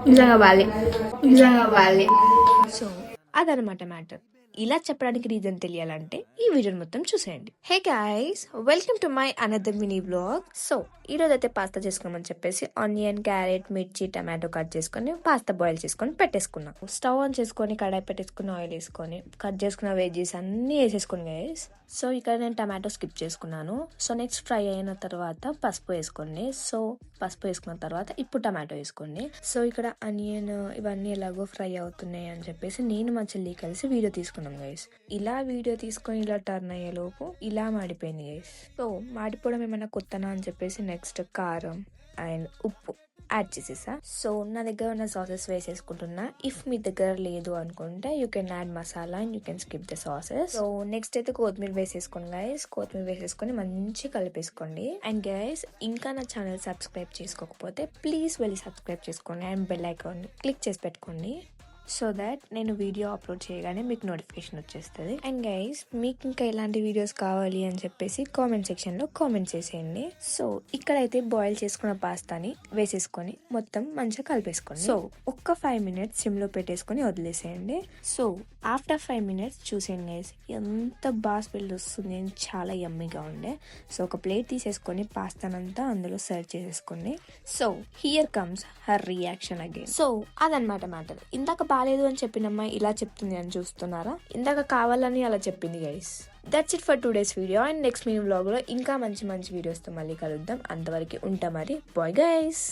నిజంగా బాలే, నిజంగా బాలే. సో అదనమాట మ్యాటర్. ఇలా చెప్పడానికి రీజన్ తెలియాలంటే ఈ వీడియోని మొత్తం చూసేయండి. Hey guys, welcome to my another mini vlog. So ఈ రోజు అయితే పాస్తా చేసుకోమని చెప్పేసి ఆనియన్, క్యారెట్, మిర్చి, టమాటో కట్ చేసుకొని పాస్తా బాయిల్ చేసుకొని పెట్టేసుకున్నాం. స్టవ్ ఆన్ చేసుకొని కడాయి పెట్టేసుకుని ఆయిల్ వేసుకొని కట్ చేసుకున్న వెజ్జెస్ అన్ని వేసేసుకుని గైస్. సో ఇక్కడ నేను టమాటో స్కిప్ చేసుకున్నాను. సో నెక్స్ట్ ఫ్రై అయిన తర్వాత పసుపు వేసుకోండి. సో పసుపు వేసుకున్న తర్వాత ఇప్పుడు టమాటో వేసుకోండి. సో ఇక్కడ ఆనియన్ ఇవన్నీ ఎలాగో ఫ్రై అవుతున్నాయి అని చెప్పేసి నేను మా చెల్లి కలిసి వీడియో తీసుకున్నాం గైస్. ఇలా వీడియో తీసుకొని ఇలా టర్న్ అయ్యే లోపు ఇలా మాడిపోయింది గైస్. సో మాడిపోవడం ఏమైనా కొత్తనా అని చెప్పేసి నెక్స్ట్ కారం అండ్ ఉప్పు యాడ్ చేసేసా. సో నా దగ్గర ఉన్న సాసెస్ వేసేసుకుంటున్నా. ఇఫ్ మీ దగ్గర లేదు అనుకుంటే you can add masala and you can skip the sauces. So next అయితే కొత్తిమీర వేసేసుకోండి గైస్. కొత్తిమీర వేసేసుకొని మంచి కలిపేసుకోండి. అండ్ గైస్, ఇంకా నా ఛానల్ సబ్స్క్రైబ్ చేసుకోకపోతే ప్లీజ్ వెళ్ళి సబ్స్క్రైబ్ చేసుకోండి అండ్ బెల్ ఐకాన్ క్లిక్ చేసి పెట్టుకోండి. సో దాట్ నేను వీడియో అప్లోడ్ చేయగానే మీకు నోటిఫికేషన్ వచ్చేస్తుంది. అండ్ గైస్, మీకు ఇంకా ఎలాంటి వీడియోస్ కావాలి అని చెప్పేసి కామెంట్ సెక్షన్లో కామెంట్ చేసేయండి. సో ఇక్కడైతే బాయిల్ చేసుకున్న పాస్తాని వేసేసుకొని మొత్తం మంచిగా కలిపేసుకోండి. సో ఒక్క 5 minutes సిమ్లో పెట్టేసుకొని వదిలేసేయండి. సో ఆఫ్టర్ 5 minutes చూసేయండి గైస్, ఎంత బాగా స్మెల్ వస్తుంది, చాలా యమ్మీగా ఉండే. సో ఒక ప్లేట్ తీసేసుకొని పాస్తానంతా అందులో సర్వ్ చేసేసుకోండి. So here comes her reaction again. So అదనమాట మ్యాటర్. ఇందాక బాలేదు అని చెప్పిన అమ్మాయి ఇలా చెప్తుంది అని చూస్తున్నారా? ఇందాక కావాలని అలా చెప్పింది guys. That's it for today's video. And next me vlog లో ఇంకా మంచి మంచి వీడియోస్తో మళ్ళీ కలుద్దాం. అంతవరకు ఉంటా మరి. Bye guys.